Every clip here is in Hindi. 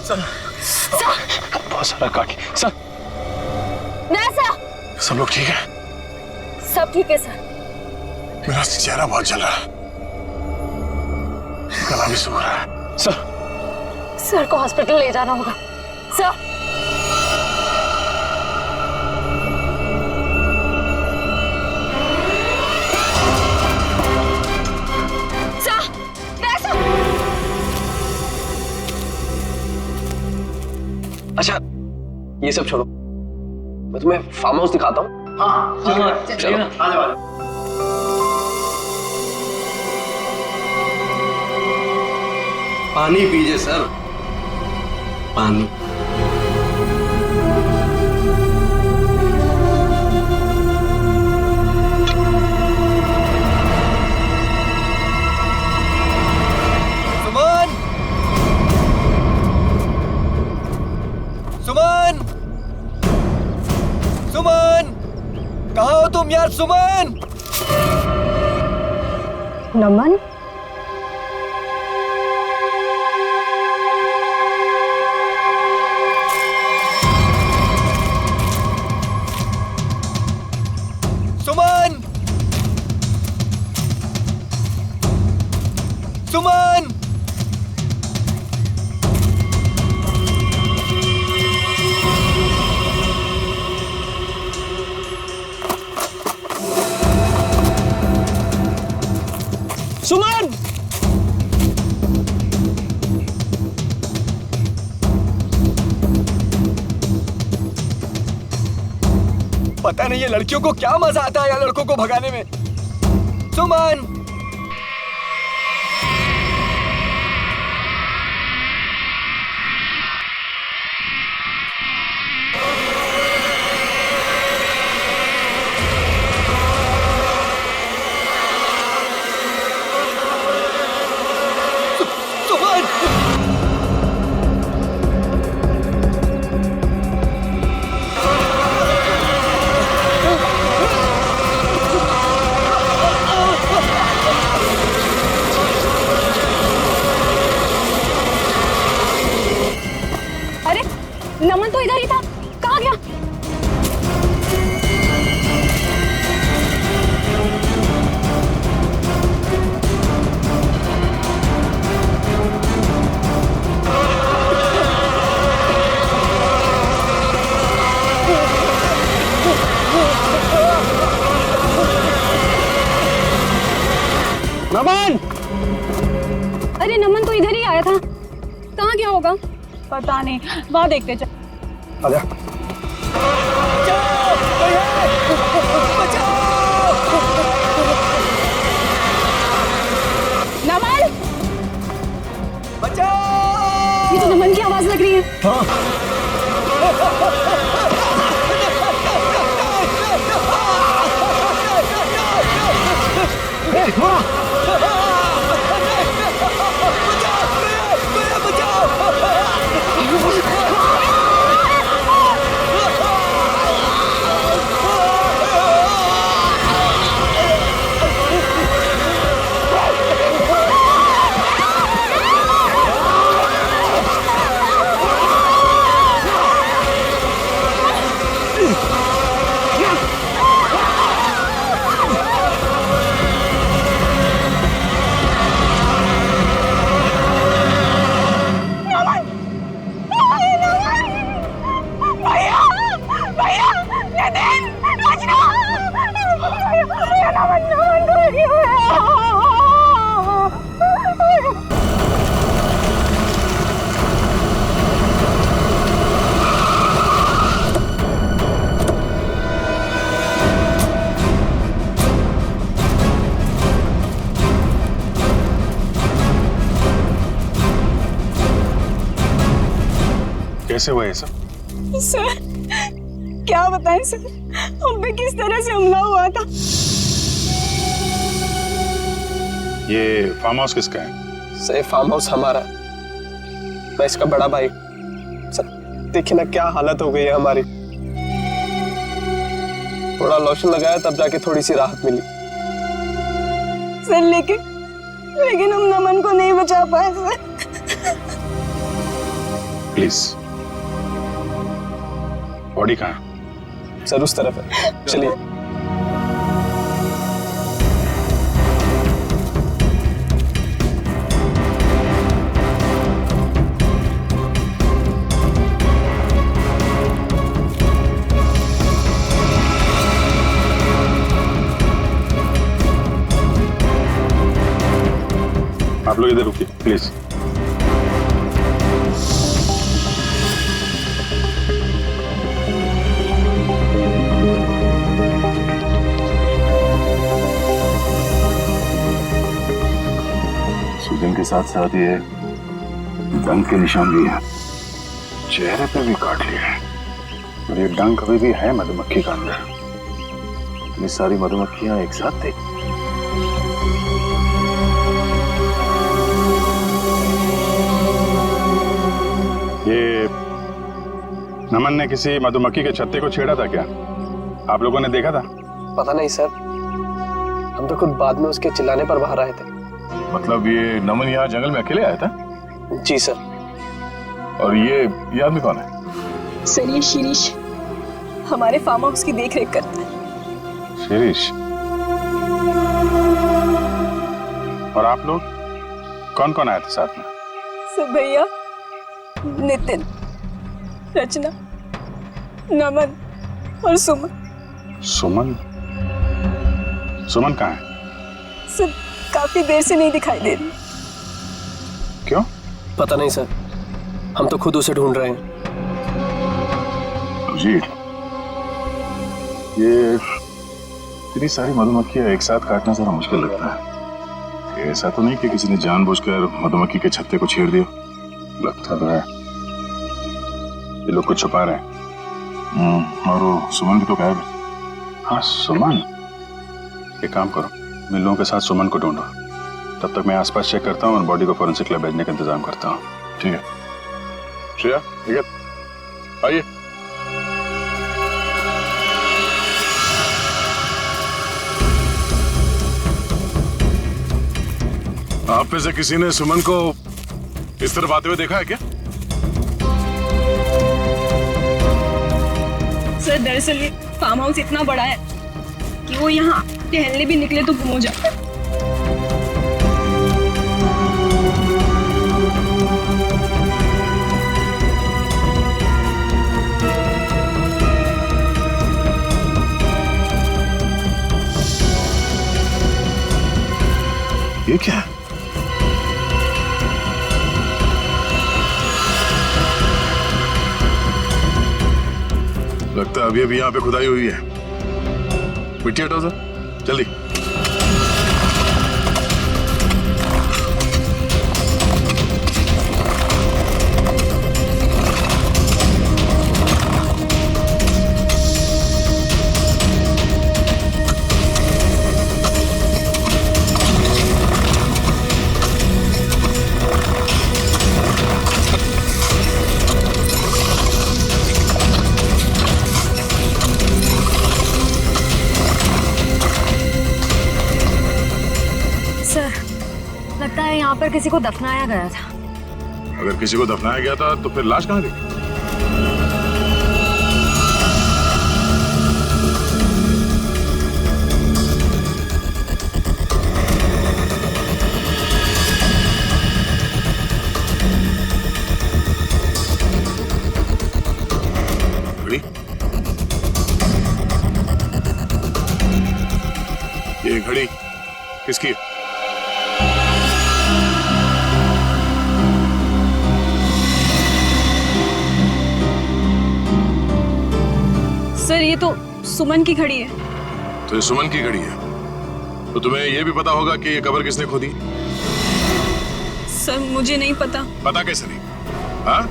सर बहुत सारा काटी सर। सर सब लोग ठीक है? सब ठीक है सर। मेरा चेहरा बहुत जल रहा है, गला भी सूख रहा है। सर को हॉस्पिटल ले जाना होगा सर। अच्छा ये सब छोड़ो, मैं तुम्हें फार्म हाउस दिखाता हूँ। हाँ चलो आ जाओ। पानी पीजिए सर, पानी। सुमन, सुमन, सुमन, कहाँ हो तुम यार? सुमन। नमन, सुमन, सुमन। सुमन! पता नहीं ये लड़कियों को क्या मजा आता है यार लड़कों को भगाने में। सुमन! नमन तो इधर ही था, कहाँ गया? नमन! अरे नमन तो इधर ही आया था, कहाँ गया होगा? पता नहीं, वहां देखते चल। आजा। नमन! बचाओ! ये तो नमन की आवाज लग रही है। हाँ। कैसे हुआ ये सब? सर क्या बताएं सर, हम पे किस तरह से हमला हुआ था। ये फार्म हाउस किसका है? सर फार्म हाउस हमारा है, मैं इसका बड़ा भाई। सर देखिए ना क्या हालत हो गई है हमारी, थोड़ा लोशन लगाया तब जाके थोड़ी सी राहत मिली। सर लेकिन हम नमन को नहीं बचा पाए सर। प्लीज। बॉडी कहाँ है? सर उस तरफ है, चलिए। आप लोग इधर रुकिए प्लीज। सूजन के साथ साथ ये डंक के निशान भी है, चेहरे पे भी काट लिया है, और ये डंक अभी भी है मधुमक्खी का अंदर। ये सारी मधुमक्खियां एक साथ थी। ये नमन ने किसी मधुमक्खी के छत्ते को छेड़ा था क्या? आप लोगों ने देखा था? पता नहीं सर, हम तो खुद बाद में उसके चिल्लाने पर बाहर आए थे। मतलब ये नमन यहाँ जंगल में अकेले आया था? जी सर। और ये आदमी कौन है? सर ये शिरीष हमारे फार्म हाउस की देख रेख करता है। शिरीष? और आप लोग कौन कौन आए थे साथ में? सर भैया, नितिन, रचना, नमन और सुमन। सुमन? सुमन कहाँ है? सर काफी देर से नहीं दिखाई दे रही। क्यों? पता नहीं सर, हम तो खुद उसे ढूंढ रहे हैं। जी, ये इतनी सारी मधुमक्खियां एक साथ काटना जरा मुश्किल लगता है। ऐसा तो नहीं कि किसी ने जानबूझकर मधुमक्खी के छत्ते को छेड़ दिया? लगता तो है ये लोग कुछ छुपा रहे हैं। और वो सुमन भी तो गायब है। हाँ सुमन, एक काम करो, मैं लोगों के साथ सुमन को ढूंढो, तब तक मैं आसपास चेक करता हूँ और बॉडी को फोरेंसिक लैब भेजने का इंतजाम करता हूँ। ठीक है श्रेया, ठीक है, आइए। आप में से किसी ने सुमन को इस तरफ आते हुए देखा है क्या? सर दरअसल ये फार्म हाउस इतना बड़ा है कि वो यहाँ टहलने भी निकले तो गुम हो जाता है। ये क्या है? लगता है अभी अभी यहाँ पे खुदाई हुई है। मिट्टी हटाओ सर, जल्दी। लगता है यहाँ पर किसी को दफनाया गया था। अगर किसी को दफनाया गया था तो फिर लाश कहाँ गई? घड़ी? ये घड़ी किसकी है? सर ये तो सुमन की घड़ी है। तो ये सुमन की घड़ी है, तो तुम्हें ये भी पता होगा कि ये कब्र किसने खोदी? सर मुझे नहीं पता। पता कैसे नहीं? हाँ?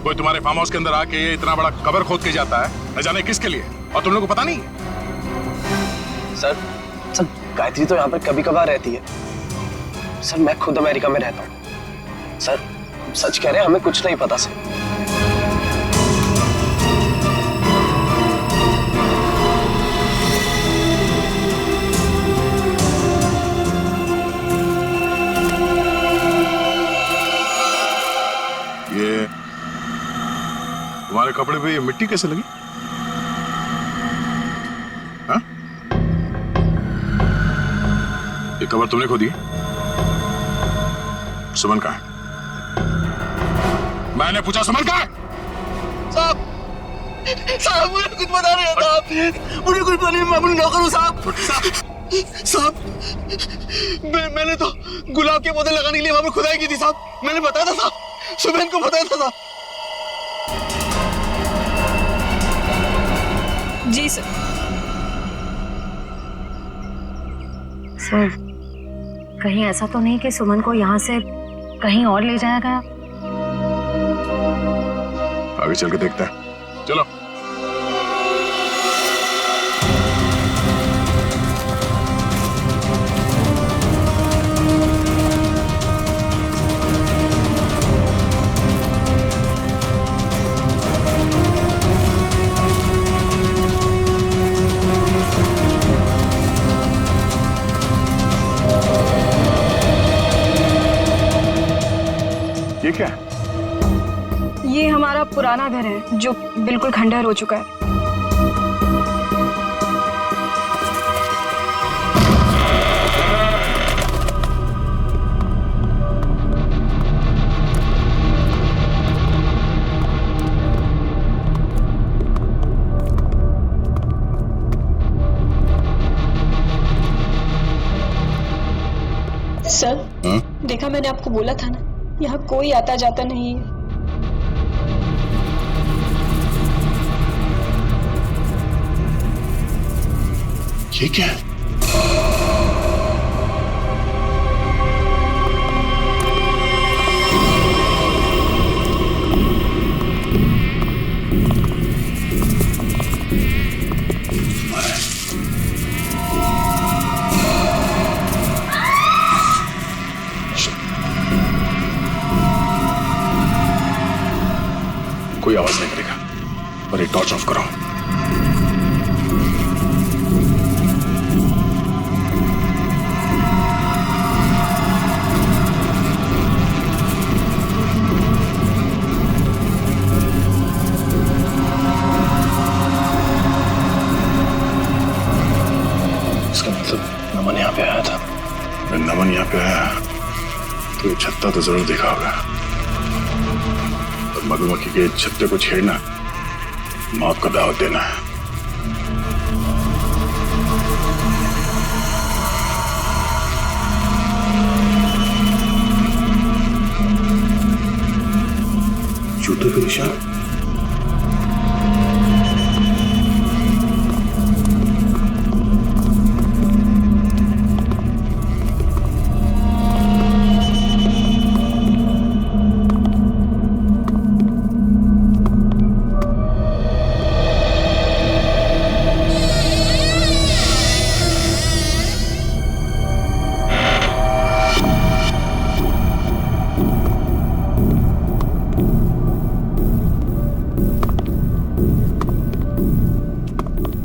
कोई तुम्हारे फार्म हाउस के अंदर आके ये इतना बड़ा कब्र खोद के जाता है, न जाने किसके लिए, और तुम लोगों को पता नहीं? सर गायत्री तो यहाँ पर कभी कभार रहती है। सर मैं खुद अमेरिका में रहता हूँ। सर सच कह रहे हैं, हमें कुछ नहीं पता सर। तुम्हारे कपड़े पे ये मिट्टी कैसे लगी? हाँ? ये कबर तुमने खोदी? सुमन कहाँ है? मैंने पूछा सुमन कहाँ है? साहब साहब मुझे कुछ पता नहीं आता। मुझे कुछ पता नहीं, मैं अपनी नौकर हूँ साहब। साहब मैंने तो गुलाब के पौधे लगाने के लिए वहां पर खुदाई की थी साहब। मैंने बताया था साहब, सुबह को बताया था साहब। जी सर। सर, कहीं ऐसा तो नहीं कि सुमन को यहाँ से कहीं और ले जाया गया? आगे चल के देखते हैं, चलो। ये क्या है? ये हमारा पुराना घर है जो बिल्कुल खंडहर हो चुका है। सर, देखा मैंने आपको बोला था ना, यहाँ कोई आता जाता नहीं है। ये क्या है? कोई आवाज नहीं करेगा, पर ये टॉर्च ऑफ करो। इसका मतलब नमन यहाँ पे आया था। अगर नमन यहाँ पे आया तो ये छत्ता तो जरूर देखा होगा। और मधुमक्खी के छत्ते को छेड़ना मौत का दावत देना है। जूते के निशान।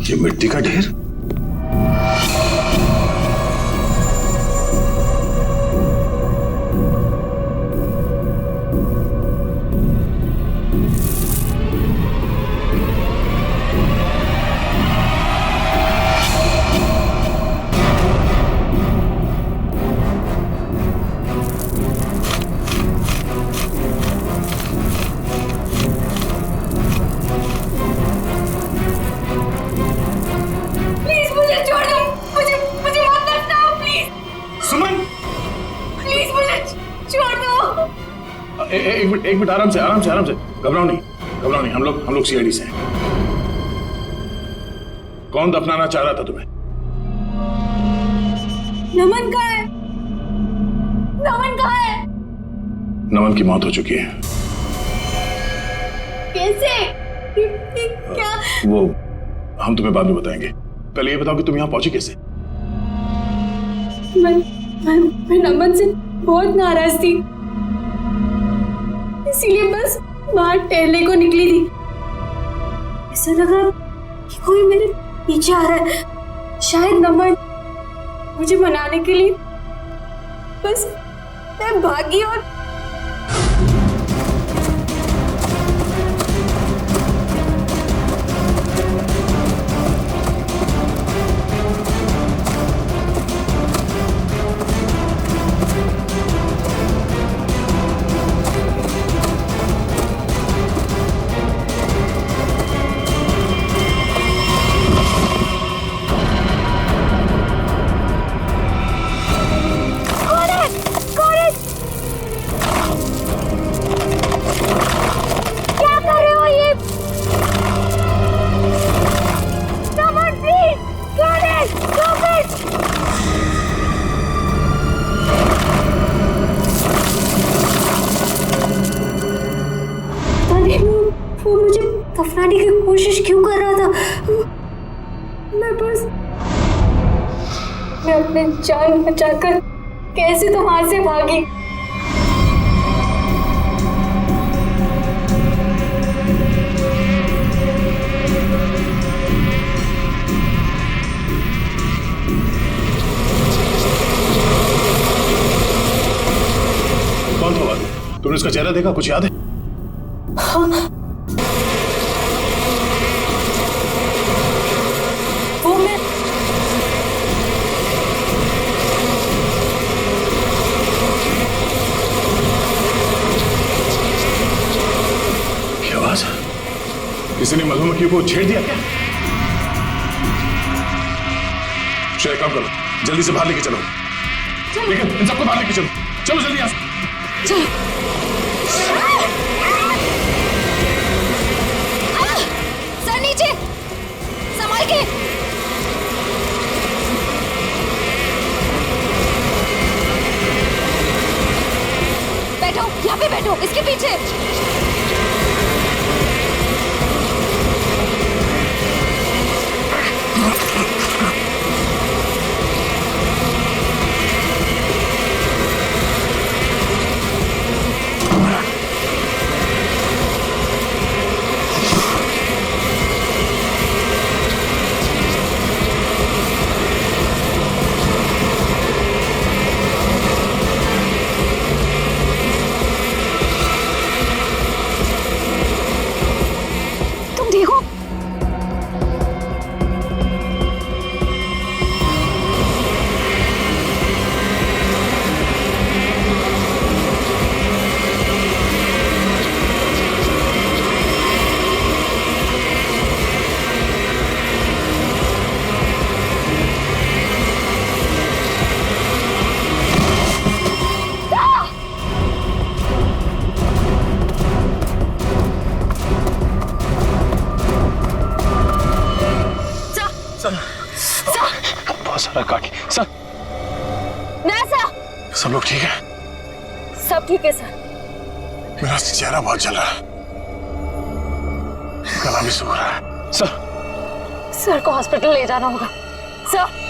ये मिट्टी का ढेर। एक मिनट आराम से घबराओ नहीं। हम लोग सीआईडी से हैं। कौन दफनाना चाह रहा था तुम्हें? नमन कहाँ है? नमन कहाँ है? नमन की मौत हो चुकी है। कैसे? क्या? वो हम तुम्हें बाद में बताएंगे। पहले ये बताओ कि तुम यहाँ पहुंची कैसे? मैं नमन से बहुत नाराज थी, इसीलिए बस बाहर टहलने को निकली थी। ऐसा लगा कि कोई मेरे पीछे आ रहा है। शायद नमन मुझे मनाने के लिए बस मैं भागी और वो मुझे दफनाने की कोशिश क्यों कर रहा था? मैं अपने जान बचाकर कैसे तो वहां से भागी। कौन था आदमी? तुमने उसका चेहरा देखा? कुछ याद है? हाँ, वो मैं क्या आवाज? किसी ने मधुमक्खी को छेड़ दिया क्या? श्रेया, काम करो, जल्दी से बाहर लेके चलो। लेकिन इन सबको बाहर लेके चलो। चलो जल्दी यहाँ से। सर नीचे, संभाल के। बैठो, यहाँ पे बैठो, इसके पीछे। तुम ठीक हो? बहुत सारा काट सर। सब लोग ठीक है? सब ठीक है सर। मेरा चेहरा बहुत जल रहा है, गला भी सूख रहा है। सर को हॉस्पिटल ले जाना होगा। सर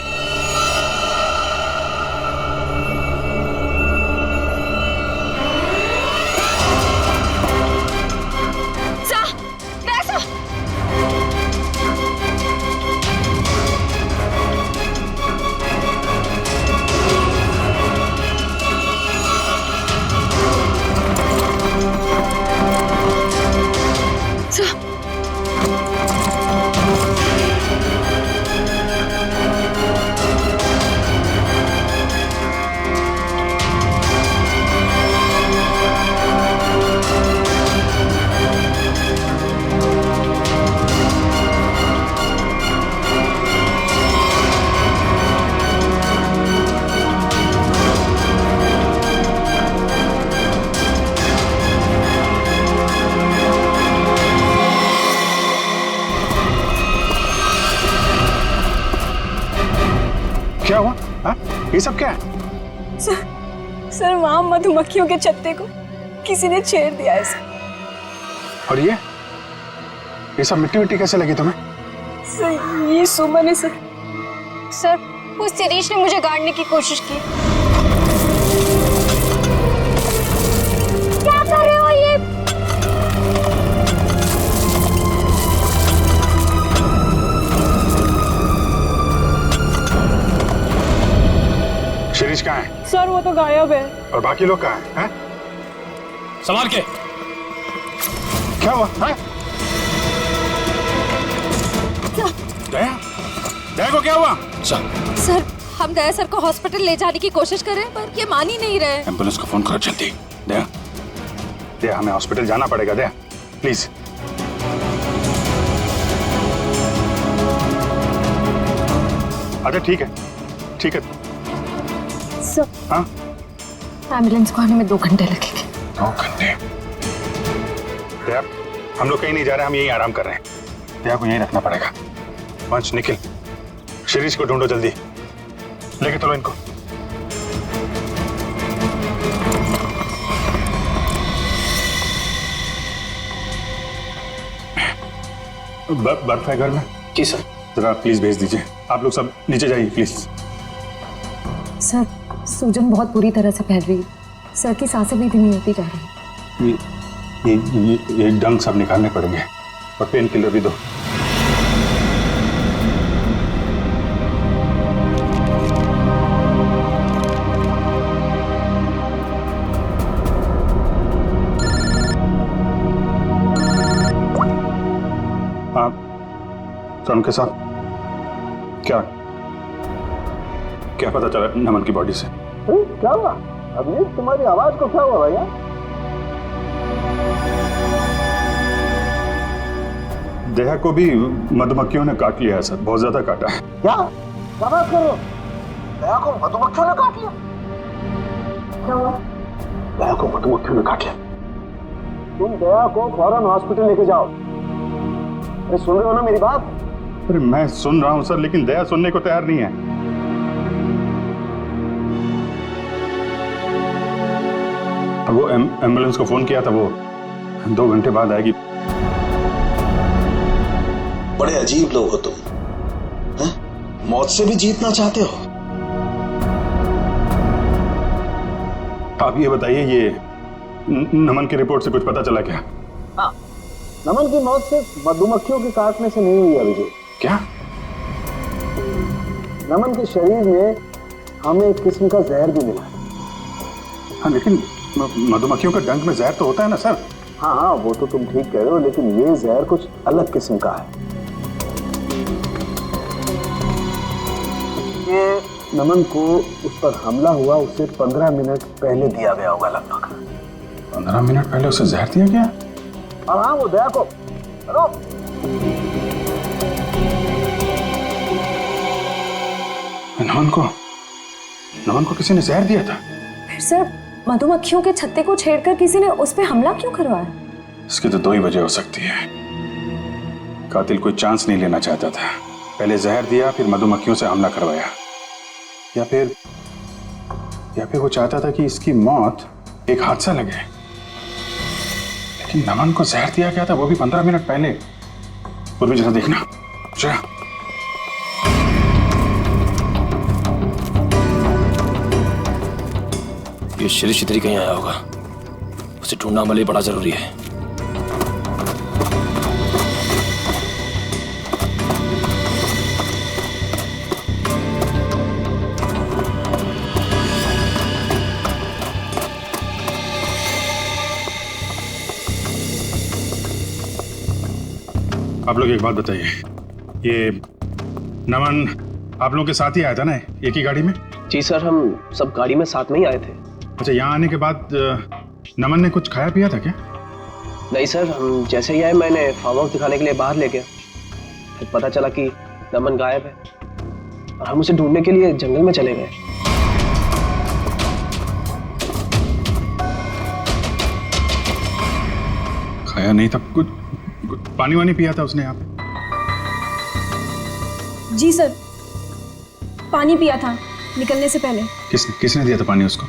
क्या हुआ? हाँ? ये सब क्या है? सर वहां मधुमक्खियों के छत्ते को किसी ने छेड़ दिया है सर। और ये सब मिट्टी मिट्टी कैसे लगी तुम्हें? सर ये सुमन है सर। सर उस शिरीष ने मुझे गाड़ने की कोशिश की। क्या कर रहे हो ये? शिरीष कहाँ है? सर वो तो गायब है। और बाकी लोग कहाँ हैं? संभाल के। क्या हुआ? हाँ? दया? दया को क्या हुआ? सर हम दया सर को हॉस्पिटल ले जाने की कोशिश कर रहे हैं पर ये मान ही नहीं रहे। एम्बुलेंस को फोन करो जल्दी। दया, दया हमें हॉस्पिटल जाना पड़ेगा। दया प्लीज। अच्छा ठीक है, ठीक है। सर हाँ? एम्बुलेंस को आने में 2 घंटे लगेंगे। 2 घंटे? दया हम लोग कहीं नहीं जा रहे, हम यहीं आराम कर रहे हैं। दया को यहीं रखना पड़ेगा। वंश, निखिल, शिरीष को ढूंढो जल्दी, लेके चलो इनको। बर्फ है घर में? जी सर। जरा प्लीज भेज दीजिए। आप लोग सब नीचे जाइए प्लीज। सर सूजन बहुत बुरी तरह से फैल रही है। सर की सांसें भी धीमी होती जा रही है। ये डंक सब निकालने पड़ेंगे और पेन किलर भी दो। आप सर के साथ क्या क्या पता चला नमन की बॉडी से? क्या हुआ अभी? तुम्हारी आवाज को क्या हुआ भैया? दया को भी मधुमक्खियों ने काट लिया है सर, बहुत ज्यादा काटा है। क्या बात कर रहे हो? दया को मधुमक्खियों ने काट लिया? क्या हुआ? दया को मधुमक्खियों ने काट लिया। तुम दया को फौरन हॉस्पिटल लेके जाओ। अरे सुन रहे हो ना मेरी बात? अरे मैं सुन रहा हूं सर, लेकिन दया सुनने को तैयार नहीं है। वो एम्बुलेंस को फोन किया था, वो 2 घंटे बाद आएगी। बड़े अजीब लोग हो तुम, हैं? मौत से भी जीतना चाहते हो। आप ये बताइए, ये नमन की रिपोर्ट से कुछ पता चला क्या? नमन की मौत सिर्फ मधुमक्खियों के काटने से नहीं हुई अभिजीत। क्या? नमन के शरीर में हमें एक किस्म का जहर भी मिला। हाँ लेकिन मधुमक्खियों का डंक में जहर तो होता है ना सर? हाँ वो तो तुम ठीक कह रहे हो, लेकिन ये जहर कुछ अलग किस्म का है। ये नमन को उस पर हमला हुआ उससे 15 मिनट पहले दिया गया होगा लगभग। 15 मिनट पहले उसे जहर दिया गया? और हाँ वो दया को, हेलो, नमन को किसी ने जहर दिया था? फिर सर मधुमक्खियों के छत्ते को छेड़कर किसी ने उस पे हमला क्यों करवाया? इसकी तो 2 ही वजह हो सकती है। कातिल कोई चांस नहीं लेना चाहता था, पहले जहर दिया फिर मधुमक्खियों से हमला करवाया, या फिर वो चाहता था कि इसकी मौत एक हादसा लगे। लेकिन नमन को जहर दिया गया था, वो भी 15 मिनट पहले। पूर्वी जरा देखना जरा। ये शिरीष इधर ही कहीं आया होगा, उसे ढूंढना हमारे लिए बड़ा जरूरी है। आप लोग एक बात बताइए, ये नमन आप लोगों के साथ ही आया था ना, एक ही गाड़ी में? जी सर, हम सब गाड़ी में साथ में ही आए थे। अच्छा, यहाँ आने के बाद नमन ने कुछ खाया पिया था क्या? नहीं सर, हम जैसे ही आए मैंने फार्म हाउस दिखाने के लिए बाहर ले गया, फिर पता चला कि नमन गायब है और हम उसे ढूंढने के लिए जंगल में चले गए। खाया नहीं था कुछ पानी वानी पिया था उसने यहाँ पे? जी सर, पानी पिया था निकलने से पहले। किसने दिया था पानी उसको?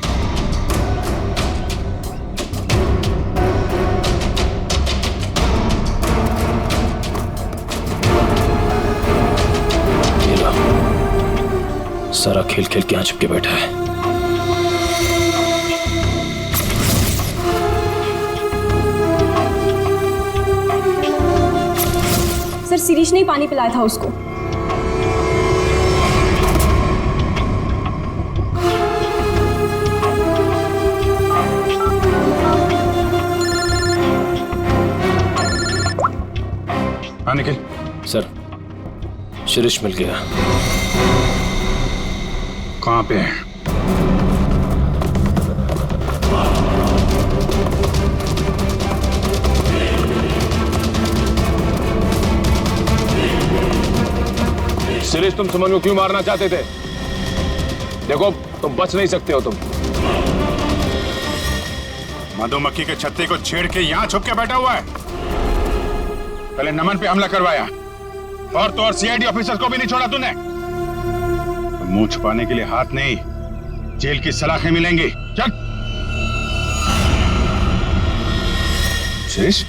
सारा खेल खेल के यहाँ चिपके बैठा है। सर शिरीष ने ही पानी पिलाया था उसको। हाँ निखिल। सर शिरीष मिल गया। कहाँ पे है? शिरीष, तुम सुमन को क्यों मारना चाहते थे? देखो तुम बच नहीं सकते हो। तुम मधुमक्खी के छत्ते को छेड़ के यहाँ छुप के बैठा हुआ है। पहले नमन पे हमला करवाया और तो और सीआईडी ऑफिसर्स को भी नहीं छोड़ा तूने। तो मुंह छुपाने के लिए हाथ नहीं, जेल की सलाखें मिलेंगी। चल शिरीष,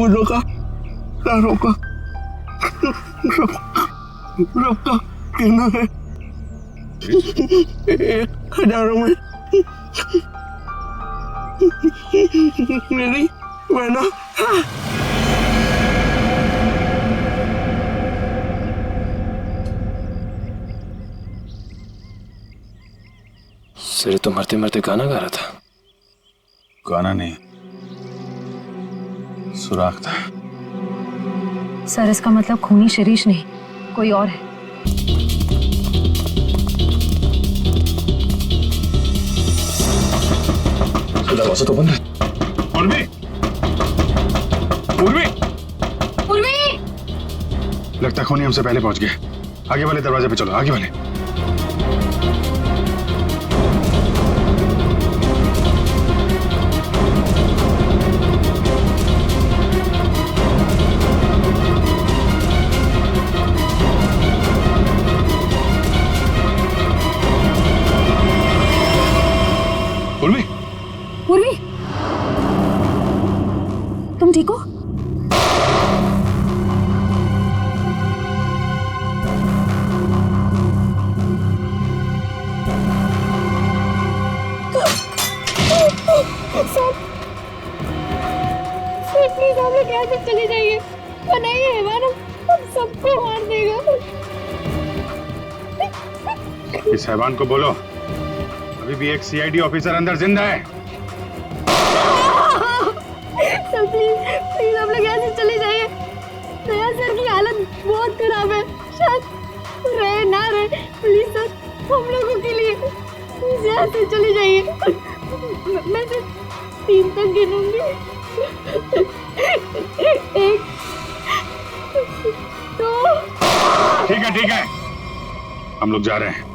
वो रोका ना रोका रोका कहना है 1000 में मेरी बहना सिरे तो मरते मरते गाना गा रहा था। गाना नहीं, सुराग था। सर इसका मतलब खूनी शिरीष नहीं, कोई और है। दरवाजा तो बंद है। उर्वी! उर्वी! उर्वी! लगता है खूनी हमसे पहले पहुंच गए। आगे वाले दरवाजे पे चलो, आगे वाले। उर्वी! उर्वी, तुम ठीक हो? प्लीज हम लोग यहाँ से चले जाइए, वरना ये हैवान हम सबको मार देगा। इस हैवान को बोलो अभी भी एक सीआईडी ऑफिसर अंदर जिंदा है। सर प्लीज हम लोग यहाँ से चले जाइए। दया सर की हालत बहुत खराब है, शायद रहे ना रहे। प्लीज सर हम लोगों के लिए प्लीज यहाँ से चले जाइए। मैं सिर्फ 3 तक गिनूंगी। 1 2। ठीक है, हम लोग जा रहे हैं।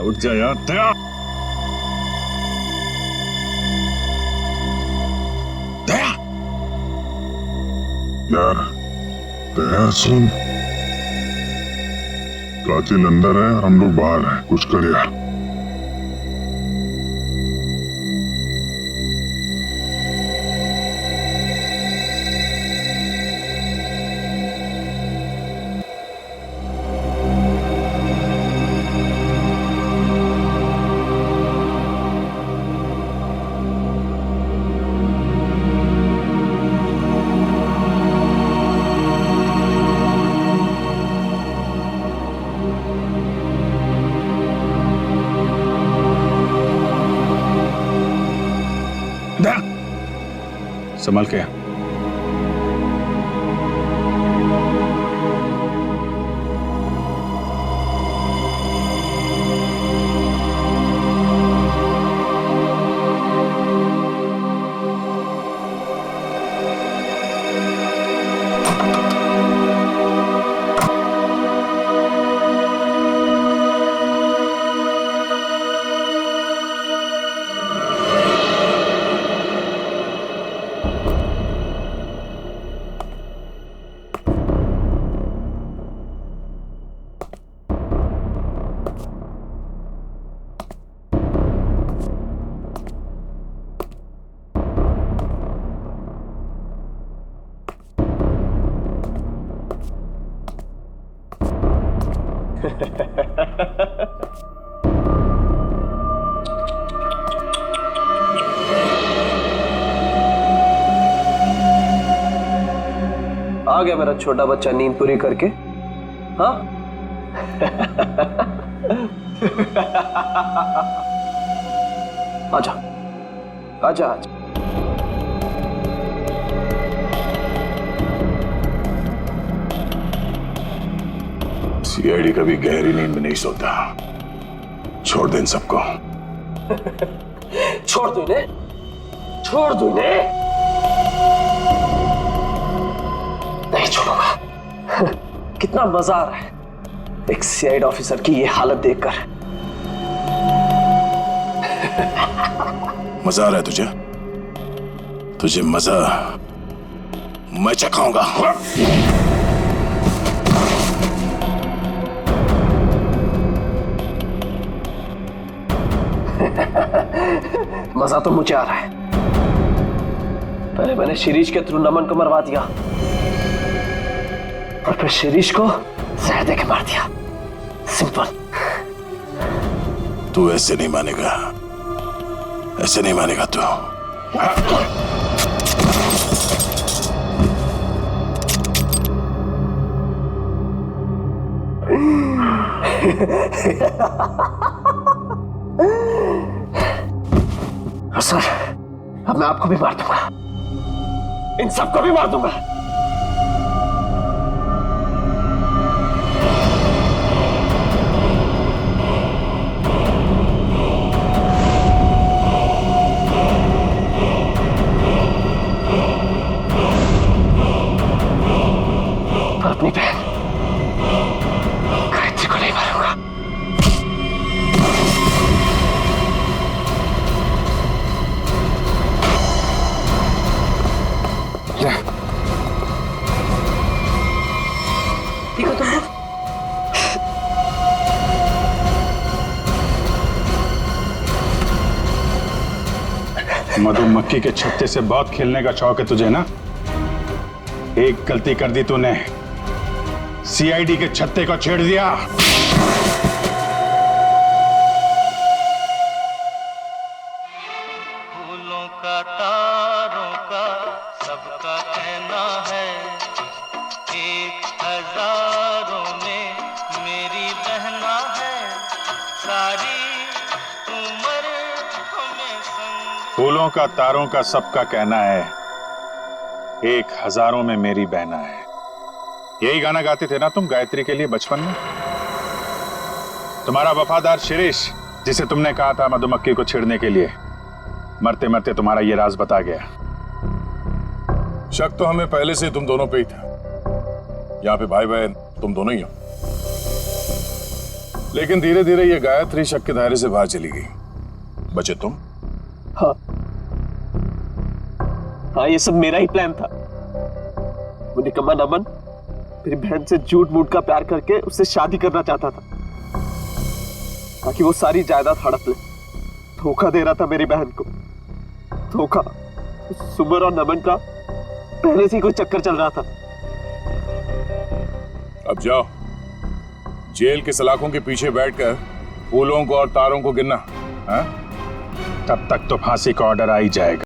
उठ जा यार, दया दया यार, तैयार सुन, कातिल अंदर है और हम लोग बाहर हैं, कुछ कर यार। संभल के। आ गया मेरा छोटा बच्चा नींद पूरी करके। हाँ आजा आजा आजा। सीआईडी कभी गहरी नींद में नहीं सोता। छोड़ दे इन सबको। छोड़ दो इन्हें, छोड़ दो इन्हें। नहीं छोड़ूंगा। कितना मजा आ रहा है एक सीआईडी ऑफिसर की ये हालत देखकर। मजा आ रहा है तुझे? तुझे मजा मैं चखाऊंगा। मजा तो मुझे आ रहा है। पहले मैंने शिरीष के थ्रू नमन को मरवा दिया और फिर शिरीष को जहर देके मार दिया। सिंपल। तू ऐसे नहीं मानेगा, ऐसे नहीं मानेगा तू। सर, अब मैं आपको भी मार दूंगा, इन सबको भी मार दूंगा। पर अपनी बहन गायत्री को नहीं मारूंगा। ठीक हो तुम लोग? मधुमक्खी के छत्ते से बहुत खेलने का शौक है तुझे ना? एक गलती कर दी तूने, सीआईडी के छत्ते को छेड़ दिया। फूलों का तारों का सबका कहना है, 1000 में मेरी बहना है, सारी उम्र हमें संग। फूलों का तारों का सबका कहना है, 1000 में मेरी बहना है। यही गाना गाते थे ना तुम गायत्री के लिए बचपन में? तुम्हारा वफादार शिरीष, जिसे तुमने कहा था मधुमक्खी को छेड़ने के लिए, मरते मरते तुम्हारा ये राज बता गया। शक तो हमें पहले से तुम दोनों पे ही था। यहाँ पे भाई बहन तुम दोनों ही हो। लेकिन धीरे धीरे ये गायत्री शक के दायरे से बाहर चली गई, बचे तुम। हाँ हाँ, ये सब मेरा ही प्लान था। वो निकम्मा नमन मेरी बहन से झूठ मूठ का प्यार करके उससे शादी करना चाहता था ताकि वो सारी जायदाद हड़प ले। धोखा दे रहा था मेरी बहन को। धोखा। सुमन और नमन का पहले से ही कोई चक्कर चल रहा था। अब जाओ, जेल के सलाखों के पीछे बैठकर फूलों को और तारों को गिनना। हाँ? तब तक तो फांसी का ऑर्डर आ ही जाएगा।